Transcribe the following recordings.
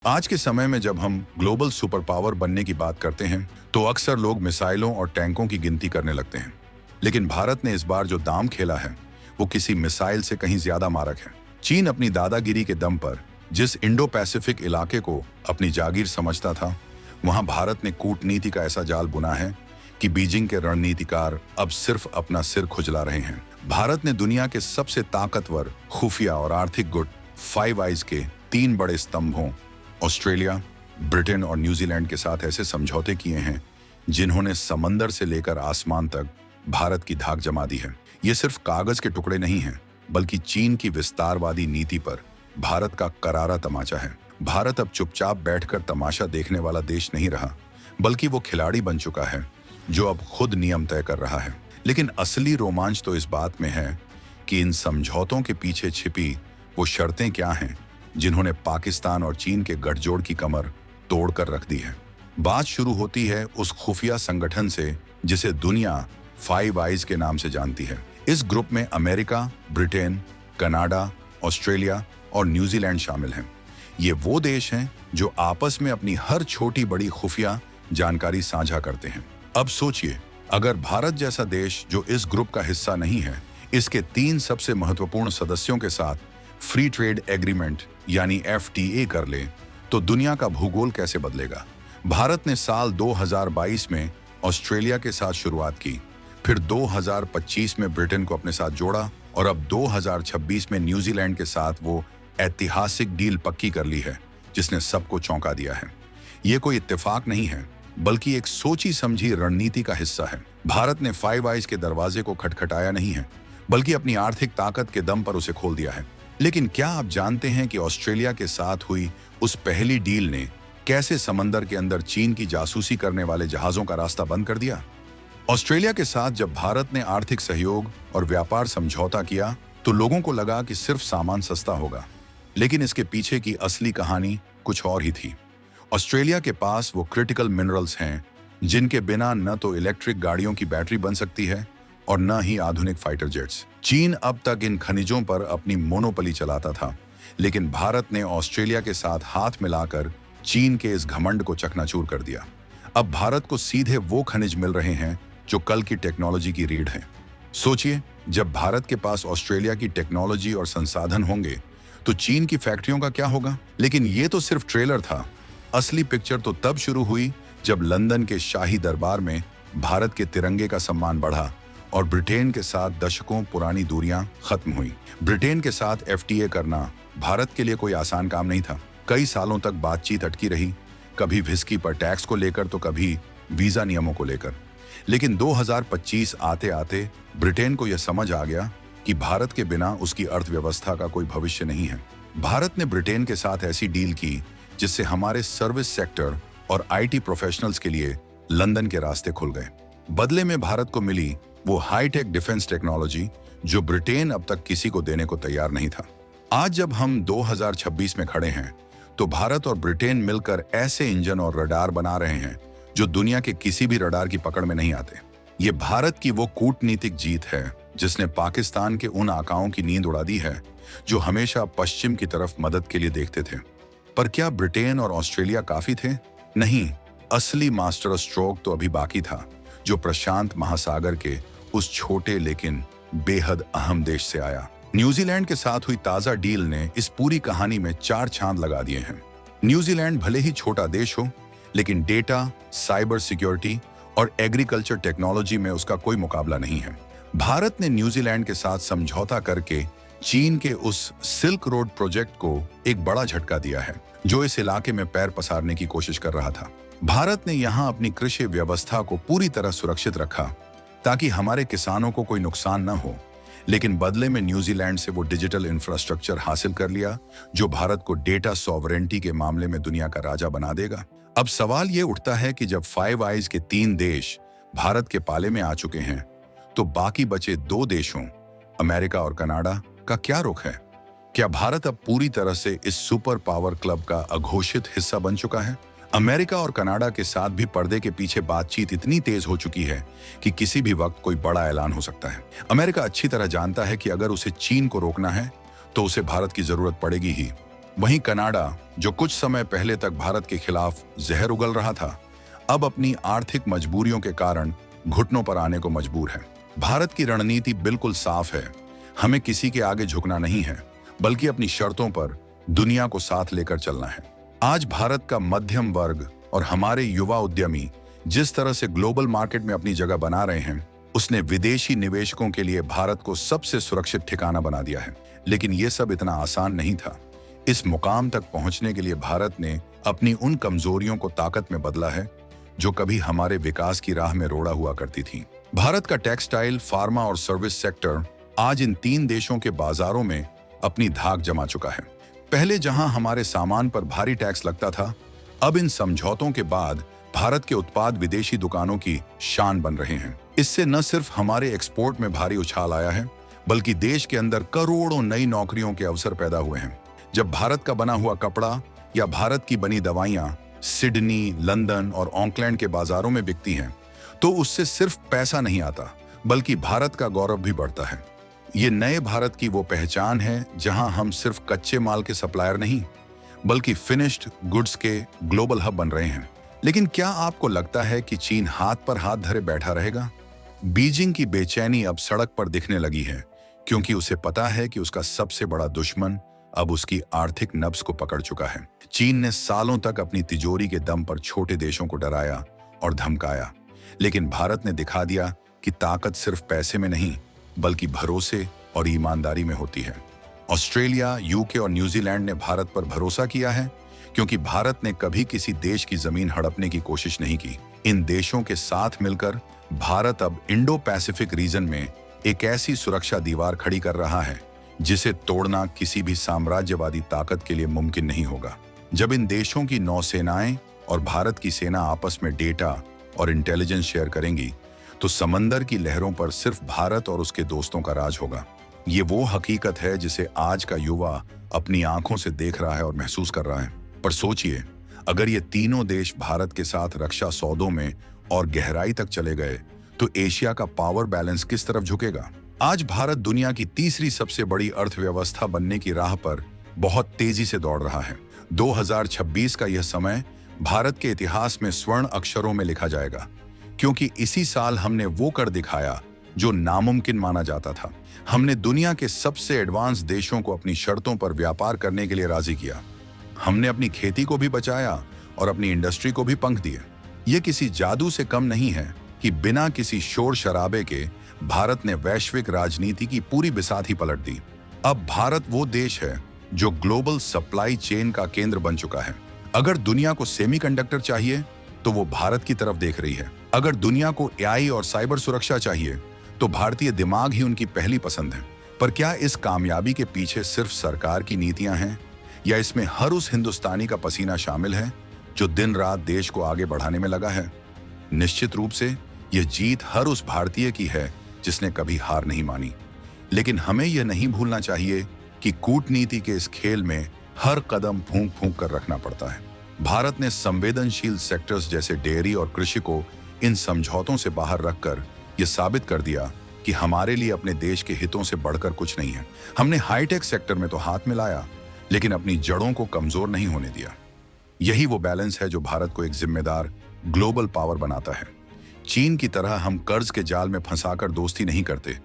आज के समय में जब हम ग्लोबल सुपर पावर बनने की बात करते हैं तो अक्सर लोग मिसाइलों और टैंकों की गिनती करने लगते हैं। लेकिन भारत ने इस बार जो दांव खेला है वो किसी मिसाइल से कहीं ज्यादा मारक है। चीन अपनी दादागिरी के दम पर जिस इंडो पैसिफिक इलाके को अपनी जागीर समझता था, वहां भारत ने कूटनीति का ऐसा जाल बुना है कि बीजिंग के रणनीतिकार अब सिर्फ अपना सिर खुजला रहे हैं। भारत ने दुनिया के सबसे ताकतवर खुफिया और आर्थिक गुट फाइव आइज के 3 बड़े स्तंभों ऑस्ट्रेलिया, ब्रिटेन और न्यूजीलैंड के साथ ऐसे समझौते किए हैं जिन्होंने समंदर से लेकर आसमान तक भारत की धाक जमा दी है। ये सिर्फ कागज के टुकड़े नहीं हैं, बल्कि चीन की विस्तारवादी नीति पर भारत का करारा तमाचा है। भारत अब चुपचाप बैठकर तमाशा देखने वाला देश नहीं रहा, बल्कि वो खिलाड़ी बन चुका है जो अब खुद नियम तय कर रहा है। लेकिन असली रोमांच तो इस बात में है कि इन समझौतों के पीछे छिपी वो शर्तें क्या हैं जिन्होंने पाकिस्तान और चीन के गठजोड़ की कमर तोड़कर रख दी है। बात शुरू होती है उस खुफिया संगठन से जिसे दुनिया फाइव आइज के नाम से जानती है। इस ग्रुप में अमेरिका, ब्रिटेन, कनाडा, ऑस्ट्रेलिया और न्यूजीलैंड शामिल हैं। ये वो देश हैं जो आपस में अपनी हर छोटी बड़ी खुफिया जानकारी साझा करते हैं। अब सोचिए, अगर भारत जैसा देश जो इस ग्रुप का हिस्सा नहीं है, इसके 3 सबसे महत्वपूर्ण सदस्यों के साथ फ्री ट्रेड एग्रीमेंट यानी FTA कर ले, तो दुनिया का भूगोल कैसे बदलेगा। भारत ने साल 2022 में ऑस्ट्रेलिया के साथ शुरुआत की, फिर 2025 में ब्रिटेन को अपने साथ जोड़ा और अब 2026 में न्यूजीलैंड के साथ वो ऐतिहासिक डील पक्की कर ली है जिसने सबको चौंका दिया है। ये कोई इत्तेफाक नहीं है, बल्कि एक सोची समझी रणनीति का हिस्सा है। भारत ने फाइव आइज के दरवाजे को खटखटाया नहीं है, बल्कि अपनी आर्थिक ताकत के दम पर उसे खोल दिया है। लेकिन क्या आप जानते हैं कि ऑस्ट्रेलिया के साथ हुई उस पहली डील ने कैसे समंदर के अंदर चीन की जासूसी करने वाले जहाजों का रास्ता बंद कर दिया? ऑस्ट्रेलिया के साथ जब भारत ने आर्थिक सहयोग और व्यापार समझौता किया तो लोगों को लगा कि सिर्फ सामान सस्ता होगा, लेकिन इसके पीछे की असली कहानी कुछ और ही थी। ऑस्ट्रेलिया के पास वो क्रिटिकल मिनरल्स हैं जिनके बिना न तो इलेक्ट्रिक गाड़ियों की बैटरी बन सकती है और न ही आधुनिक फाइटर जेट्स। चीन अब तक इन खनिजों पर अपनी मोनोपोली चलाता था, लेकिन भारत ने ऑस्ट्रेलिया के साथ हाथ मिलाकर चीन के इस घमंड को चकनाचूर कर दिया। अब भारत को सीधे वो खनिज मिल रहे हैं जो कल की टेक्नोलॉजी की रीढ़ है। सोचिए, जब भारत के पास ऑस्ट्रेलिया की टेक्नोलॉजी और संसाधन होंगे तो चीन की फैक्ट्रियों का क्या होगा? लेकिन ये तो सिर्फ ट्रेलर था। असली पिक्चर तो तब शुरू हुई जब लंदन के शाही दरबार में भारत के तिरंगे का सम्मान बढ़ा और ब्रिटेन के साथ दशकों पुरानी दूरियां खत्म हुई। ब्रिटेन के साथ FTA करना भारत के लिए कोई आसान काम नहीं था। कई सालों तक बातचीत अटकी रही, कभी व्हिस्की पर टैक्स को लेकर तो कभी वीजा नियमों को लेकर। लेकिन 2025 आते आते ब्रिटेन को यह समझ आ गया कि भारत के बिना उसकी अर्थव्यवस्था का कोई भविष्य नहीं है। भारत ने ब्रिटेन के साथ ऐसी डील की जिससे हमारे सर्विस सेक्टर और IT प्रोफेशनल्स के लिए लंदन के रास्ते खुल गए। बदले में भारत को मिली वो हाईटेक डिफेंस टेक्नोलॉजी जो ब्रिटेन अब तक किसी को देने को तैयार नहीं था। आज जब हम 2026 में खड़े हैं तो भारत और ब्रिटेन मिलकर ऐसे इंजन और रडार बना रहे हैं जो दुनिया के किसी भी रडार की पकड़ में नहीं आते। ये भारत की वो कूटनीतिक जीत है जिसने पाकिस्तान के उन आकाओं की नींद उड़ा दी है जो हमेशा पश्चिम की तरफ मदद के लिए देखते थे। पर क्या ब्रिटेन और ऑस्ट्रेलिया काफी थे? नहीं, असली मास्टर स्ट्रोक तो अभी बाकी था, जो प्रशांत महासागर के उस छोटे लेकिन बेहद अहम देश से आया। न्यूजीलैंड के साथ हुई ताजा डील ने इस पूरी कहानी में 4 चांद लगा दिए हैं। न्यूजीलैंड भले ही छोटा देश हो, लेकिन डेटा, साइबर सिक्योरिटी और एग्रीकल्चर टेक्नोलॉजी में उसका कोई मुकाबला नहीं है। भारत ने न्यूजीलैंड के साथ समझौता करके चीन के उस सिल्क रोड प्रोजेक्ट को एक बड़ा झटका दिया है जो इस इलाके में पैर पसारने की कोशिश कर रहा था। भारत ने यहां अपनी कृषि व्यवस्था को पूरी तरह सुरक्षित रखा ताकि हमारे किसानों को कोई नुकसान न हो, लेकिन बदले में न्यूजीलैंड से वो डिजिटल इंफ्रास्ट्रक्चर हासिल कर लिया जो भारत को डेटा सॉवरेंटी के मामले में दुनिया का राजा बना देगा। अब सवाल ये उठता है कि जब फाइव आइज के 3 देश भारत के पाले में आ चुके हैं तो बाकी बचे 2 देशों अमेरिका और कनाडा का क्या रुख है? क्या भारत अब पूरी तरह से इस सुपर पावर क्लब का अघोषित हिस्सा बन चुका है? अमेरिका और कनाडा के साथ भी पर्दे के पीछे बातचीत इतनी तेज हो चुकी है कि किसी भी वक्त कोई बड़ा ऐलान हो सकता है। अमेरिका अच्छी तरह जानता है कि अगर उसे चीन को रोकना है तो उसे भारत की जरूरत पड़ेगी ही। वहीं कनाडा, जो कुछ समय पहले तक भारत के खिलाफ जहर उगल रहा था, अब अपनी आर्थिक मजबूरियों के कारण घुटनों पर आने को मजबूर है। भारत की रणनीति बिल्कुल साफ है। हमें किसी के आगे झुकना नहीं है, बल्कि अपनी शर्तों पर दुनिया को साथ लेकर चलना है। आज भारत का मध्यम वर्ग और हमारे युवा उद्यमी जिस तरह से ग्लोबल मार्केट में अपनी जगह बना रहे हैं, उसने विदेशी निवेशकों के लिए भारत को सबसे सुरक्षित ठिकाना बना दिया है। लेकिन यह सब इतना आसान नहीं था। इस मुकाम तक पहुंचने के लिए भारत ने अपनी उन कमजोरियों को ताकत में बदला है जो कभी हमारे विकास की राह में रोड़ा हुआ करती थी। भारत का टेक्सटाइल, फार्मा और सर्विस सेक्टर आज इन 3 देशों के बाजारों में अपनी धाक जमा चुका है। पहले जहां हमारे सामान पर भारी टैक्स लगता था, अब इन समझौतों के बाद भारत के उत्पाद विदेशी दुकानों की शान बन रहे हैं। इससे न सिर्फ हमारे एक्सपोर्ट में भारी उछाल आया है, बल्कि देश के अंदर करोड़ों नई नौकरियों के अवसर पैदा हुए हैं। जब भारत का बना हुआ कपड़ा या भारत की बनी दवाइयां सिडनी, लंदन और ऑकलैंड के बाजारों में बिकती हैं, तो उससे सिर्फ पैसा नहीं आता, बल्कि भारत का गौरव भी बढ़ता है। ये नए भारत की वो पहचान है जहां हम सिर्फ कच्चे माल के सप्लायर नहीं, बल्कि फिनिश्ड गुड्स के ग्लोबल हब बन रहे हैं। लेकिन क्या आपको लगता है कि चीन हाथ पर हाथ धरे बैठा रहेगा? बीजिंग की बेचैनी अब सड़क पर दिखने लगी है, क्योंकि उसे पता है कि उसका सबसे बड़ा दुश्मन अब उसकी आर्थिक नब्ज को पकड़ चुका है। चीन ने सालों तक अपनी तिजोरी के दम पर छोटे देशों को डराया और धमकाया, लेकिन भारत ने दिखा दिया कि ताकत सिर्फ पैसे में नहीं, बल्कि भरोसे और ईमानदारी में होती है। ऑस्ट्रेलिया, यूके और न्यूजीलैंड ने भारत पर भरोसा किया है, क्योंकि भारत ने कभी किसी देश की जमीन हड़पने की कोशिश नहीं की। इन देशों के साथ मिलकर भारत अब इंडो पैसिफिक रीजन में एक ऐसी सुरक्षा दीवार खड़ी कर रहा है जिसे तोड़ना किसी भी साम्राज्यवादी ताकत के लिए मुमकिन नहीं होगा। जब इन देशों की नौसेनाएं और भारत की सेना आपस में डेटा और इंटेलिजेंस शेयर करेंगी, तो समंदर की लहरों पर सिर्फ भारत और उसके दोस्तों का राज होगा। ये वो हकीकत है जिसे आज का युवा अपनी आंखों से देख रहा है और महसूस कर रहा है। पर सोचिए, अगर ये तीनों देश भारत के साथ रक्षा सौदों में और गहराई तक चले गए, तो एशिया का पावर बैलेंस किस तरफ झुकेगा? आज भारत दुनिया की तीसरी सबसे बड़ी अर्थव्यवस्था बनने की राह पर बहुत तेजी से दौड़ रहा है। 2026 का यह समय भारत के इतिहास में स्वर्ण अक्षरों में लिखा जाएगा, क्योंकि इसी साल हमने वो कर दिखाया जो नामुमकिन माना जाता था। हमने दुनिया के सबसे एडवांस देशों को अपनी शर्तों पर व्यापार करने के लिए राजी किया। हमने अपनी खेती को भी बचाया और अपनी इंडस्ट्री को भी पंख दिए। ये किसी जादू से कम नहीं है कि बिना किसी शोर शराबे के भारत ने वैश्विक राजनीति की पूरी बिसात ही पलट दी। अब भारत वो देश है जो ग्लोबल सप्लाई चेन का केंद्र बन चुका है। अगर दुनिया को सेमीकंडक्टर चाहिए, तो वो भारत की तरफ देख रही है। अगर दुनिया को एआई और साइबर सुरक्षा चाहिए, तो भारतीय दिमाग ही उनकी पहली पसंद है। पर क्या इस कामयाबी के पीछे सिर्फ सरकार की नीतियां हैं, या इसमें हर उस हिंदुस्तानी का पसीना शामिल है जो दिन रात देश को आगे बढ़ाने में लगा है? निश्चित रूप से यह जीत हर उस भारतीय की है जिसने कभी हार नहीं मानी। लेकिन हमें यह नहीं भूलना चाहिए कि कूटनीति के इस खेल में हर कदम फूंक फूंक कर रखना पड़ता है। भारत ने संवेदनशील सेक्टर्स जैसे डेयरी और कृषि को इन समझौतों से बाहर रखकर यह साबित कर दिया कि हमारे लिए अपने देश के हितों से बढ़कर कुछ नहीं है। हमने हाईटेक सेक्टर में तो हाथ मिलाया, लेकिन अपनी जड़ों को कमजोर नहीं होने दिया। यही वो बैलेंस है जो भारत को एक जिम्मेदार ग्लोबल पावर बनाता है। चीन की तरह हम कर्ज के जाल में फंसाकर दोस्ती नहीं करते,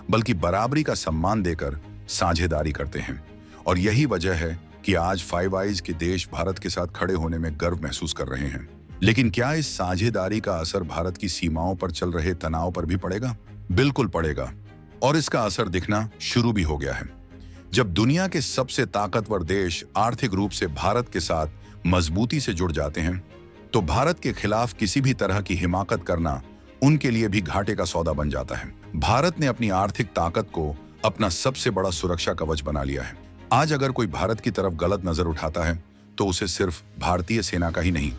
बल्कि बराबरी का सम्मान देकर साझेदारी करते हैं। और यही वजह है कि आज फाइव आइज के देश भारत के साथ खड़े होने में गर्व महसूस कर रहे हैं। लेकिन क्या इस साझेदारी का असर भारत की सीमाओं पर चल रहे तनाव पर भी पड़ेगा? बिल्कुल पड़ेगा, और इसका असर दिखना शुरू भी हो गया है। जब दुनिया के सबसे ताकतवर देश आर्थिक रूप से भारत के साथ मजबूती से जुड़ जाते हैं, तो भारत के खिलाफ किसी भी तरह की हिमाकत करना उनके लिए भी घाटे का सौदा बन जाता है। भारत ने अपनी आर्थिक ताकत को अपना सबसे बड़ा सुरक्षा कवच बना लिया है। आज अगर कोई भारत की तरफ गलत नजर उठाता है, तो उसे सिर्फ भारतीय सेना का ही नहीं,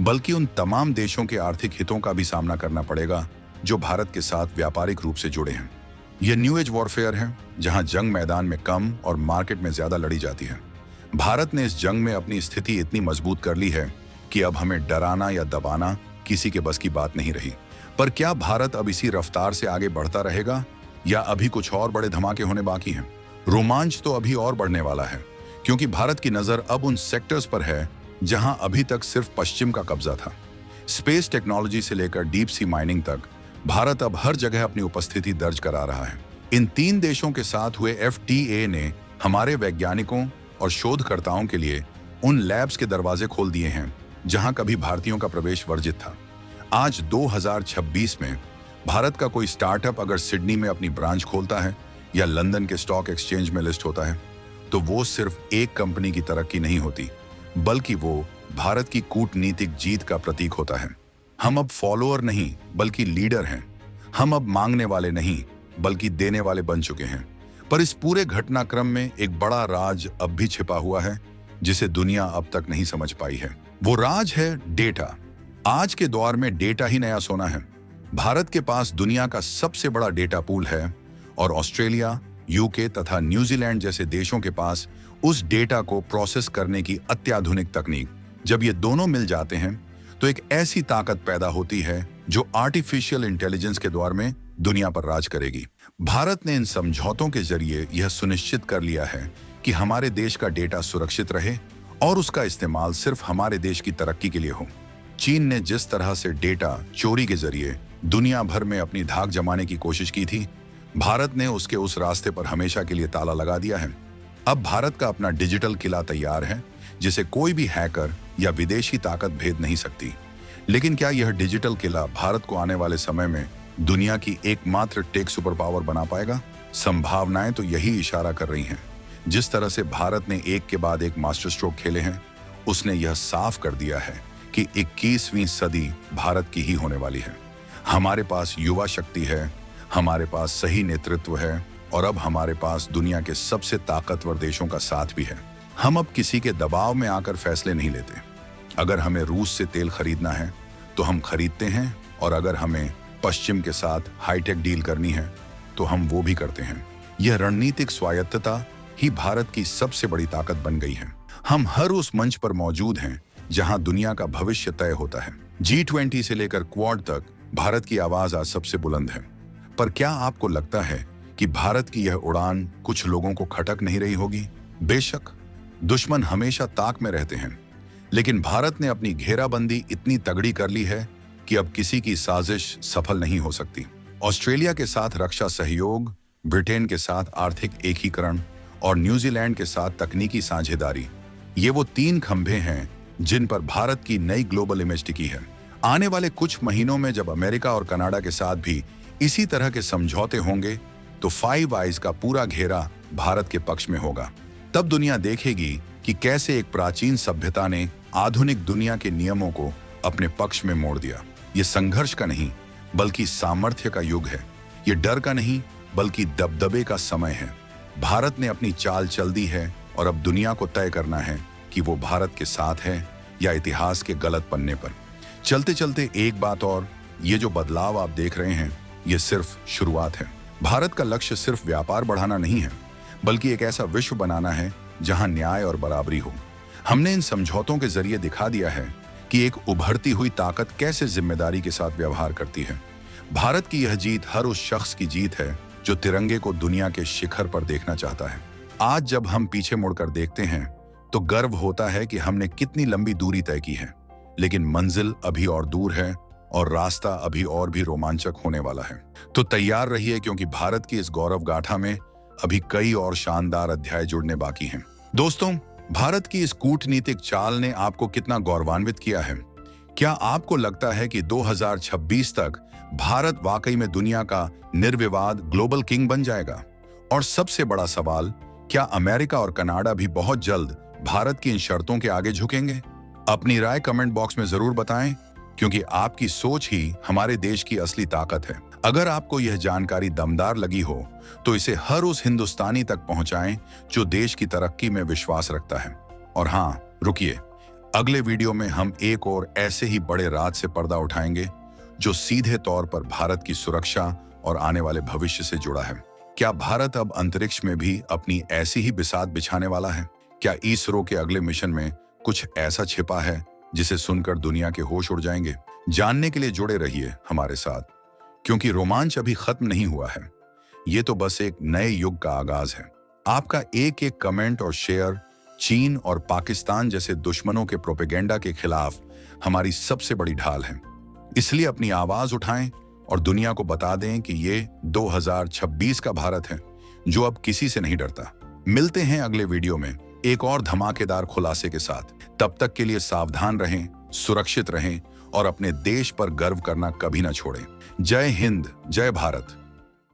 बल्कि उन तमाम देशों के आर्थिक हितों का भी सामना करना पड़ेगा जो भारत के साथ व्यापारिक रूप से जुड़े हैं। यह न्यू एज वॉरफेयर है, जहां जंग मैदान में कम और मार्केट में ज्यादा लड़ी जाती है। भारत ने इस जंग में अपनी स्थिति इतनी मजबूत कर ली है कि अब हमें डराना या दबाना किसी के बस की बात नहीं रही। पर क्या भारत अब इसी रफ्तार से आगे बढ़ता रहेगा, या अभी कुछ और बड़े धमाके होने बाकी हैं? रोमांच तो अभी और बढ़ने वाला है, क्योंकि भारत की नजर अब उन सेक्टर्स पर है जहां अभी तक सिर्फ पश्चिम का कब्जा था। स्पेस टेक्नोलॉजी से लेकर डीप सी माइनिंग तक भारत अब हर जगह अपनी उपस्थिति दर्ज करा रहा है। इन 3 देशों के साथ हुए FTA ने हमारे वैज्ञानिकों और शोधकर्ताओं के लिए उन लैब्स के दरवाजे खोल दिए हैं जहां कभी भारतीयों का प्रवेश वर्जित था। आज 2026 में भारत का कोई स्टार्टअप अगर सिडनी में अपनी ब्रांच खोलता है या लंदन के स्टॉक एक्सचेंज में लिस्ट होता है, तो वो सिर्फ एक कंपनी की तरक्की नहीं होती, बल्कि वो भारत की कूटनीतिक जीत का प्रतीक होता है। हम अब फॉलोअर नहीं बल्कि लीडर हैं। हम अब मांगने वाले नहीं बल्कि देने वाले बन चुके हैं। पर इस पूरे घटनाक्रम में एक बड़ा राज अब भी छिपा हुआ है जिसे दुनिया अब तक नहीं समझ पाई है। वो राज है डेटा। आज के दौर में डेटा ही नया सोना है। भारत के पास दुनिया का सबसे बड़ा डेटा पूल है और ऑस्ट्रेलिया, यूके तथा न्यूजीलैंड जैसे देशों के पास उस डेटा को प्रोसेस करने की अत्याधुनिक तकनीक। जब ये दोनों मिल जाते हैं तो एक ऐसी ताकत पैदा होती है जो आर्टिफिशियल इंटेलिजेंस के दौर में दुनिया पर राज करेगी। भारत ने इन समझौतों के जरिए यह सुनिश्चित कर लिया है कि हमारे देश का डेटा सुरक्षित रहे और उसका इस्तेमाल सिर्फ हमारे देश की तरक्की के लिए हो। चीन ने जिस तरह से डेटा चोरी के जरिए दुनिया भर में अपनी धाक जमाने की कोशिश की थी, भारत ने उसके उस रास्ते पर हमेशा के लिए ताला लगा दिया है। अब भारत का अपना डिजिटल किला तैयार है जिसे कोई भी हैकर या विदेशी ताकत भेद नहीं सकती। लेकिन क्या यह डिजिटल किला भारत को आने वाले समय में दुनिया की एकमात्र टेक सुपर पावर बना पाएगा? संभावनाएं तो यही इशारा कर रही हैं। जिस तरह से भारत ने एक के बाद एक मास्टर स्ट्रोक खेले हैं, उसने यह साफ कर दिया है कि 21वीं सदी भारत की ही होने वाली है। हमारे पास युवा शक्ति है, हमारे पास सही नेतृत्व है और अब हमारे पास दुनिया के सबसे ताकतवर देशों का साथ भी है। हम अब किसी के दबाव में आकर फैसले नहीं लेते। अगर हमें रूस से तेल खरीदना है तो हम खरीदते हैं, और अगर हमें पश्चिम के साथ हाईटेक डील करनी है तो हम वो भी करते हैं। यह रणनीतिक स्वायत्तता ही भारत की सबसे बड़ी ताकत बन गई है। हम हर उस मंच पर मौजूद हैं जहां दुनिया का भविष्य तय होता है। G20 से लेकर क्वाड तक भारत की आवाज आज सबसे बुलंद है। पर क्या आपको लगता है कि भारत की यह उड़ान कुछ लोगों को खटक नहीं रही होगी? बेशक, दुश्मन हमेशा ताक में रहते हैं, लेकिन भारत ने अपनी घेराबंदी इतनी तगड़ी कर ली है कि अब किसी की साजिश सफल नहीं हो सकती। ऑस्ट्रेलिया के साथ रक्षा सहयोग, ब्रिटेन के साथ आर्थिक एकीकरण और न्यूजीलैंड के साथ तकनीकी साझेदारी, ये वो 3 खंभे हैं जिन पर भारत की नई ग्लोबल इमेज टिकी है। आने वाले कुछ महीनों में जब अमेरिका और कनाडा के साथ भी इसी तरह के समझौते होंगे तो 5 आइज का पूरा घेरा भारत के पक्ष में होगा। तब दुनिया देखेगी कि कैसे एक प्राचीन सभ्यता ने आधुनिक दुनिया के नियमों को अपने पक्ष में मोड़ दिया। ये संघर्ष का नहीं बल्कि सामर्थ्य का युग है। ये डर का नहीं बल्कि दबदबे का समय है। भारत ने अपनी चाल चल दी है और अब दुनिया को तय करना है कि वो भारत के साथ है या इतिहास के गलत पन्ने पर। चलते चलते एक बात और, ये जो बदलाव आप देख रहे हैं ये सिर्फ शुरुआत है। भारत का लक्ष्य सिर्फ व्यापार बढ़ाना नहीं है, बल्कि एक ऐसा विश्व बनाना है जहां न्याय और बराबरी हो। हमने इन समझौतों के जरिए दिखा दिया है कि एक उभरती हुई ताकत कैसे जिम्मेदारी के साथ व्यवहार करती है। भारत की यह जीत हर उस शख्स की जीत है जो तिरंगे को दुनिया के शिखर पर देखना चाहता है। आज जब हम पीछे मुड़कर देखते हैं तो गर्व होता है कि हमने कितनी लंबी दूरी तय की है, लेकिन मंजिल अभी और दूर है और रास्ता अभी और भी रोमांचक होने वाला है। तो तैयार रहिए, क्योंकि भारत की इस गौरव गाथा में अभी कई और शानदार अध्याय जुड़ने बाकी हैं। दोस्तों, भारत की इस कूटनीतिक चाल ने आपको कितना गौरवान्वित किया है? क्या आपको लगता है कि 2026 तक भारत वाकई में दुनिया का निर्विवाद ग्लोबल किंग बन जाएगा? और सबसे बड़ा सवाल, क्या अमेरिका और कनाडा भी बहुत जल्द भारत की इन शर्तों के आगे झुकेंगे? अपनी राय कमेंट बॉक्स में जरूर बताएं, क्योंकि आपकी सोच ही हमारे देश की असली ताकत है। अगर आपको यह जानकारी दमदार लगी हो तो इसे हर उस हिंदुस्तानी तक पहुंचाएं जो देश की तरक्की में विश्वास रखता है। और हाँ, रुकिए, अगले वीडियो में हम एक और ऐसे ही बड़े राज से पर्दा उठाएंगे जो सीधे तौर पर भारत की सुरक्षा और आने वाले भविष्य से जुड़ा है। क्या भारत अब अंतरिक्ष में भी अपनी ऐसी ही बिसात बिछाने वाला है? क्या इसरो के अगले मिशन में कुछ ऐसा छिपा है जिसे सुनकर दुनिया के होश उड़ जाएंगे? जानने के लिए जुड़े रहिए हमारे साथ, क्योंकि रोमांच अभी खत्म नहीं हुआ है। ये तो बस एक नए युग का आगाज है। आपका एक एक कमेंट और शेयर चीन और पाकिस्तान जैसे दुश्मनों के प्रोपेगेंडा के खिलाफ हमारी सबसे बड़ी ढाल है। इसलिए अपनी आवाज उठाएं और दुनिया को बता दें कि ये 2026 का भारत है जो अब किसी से नहीं डरता। मिलते हैं अगले वीडियो में एक और धमाकेदार खुलासे के साथ। तब तक के लिए सावधान रहें, सुरक्षित रहें और अपने देश पर गर्व करना कभी ना छोड़ें। जय हिंद, जय भारत।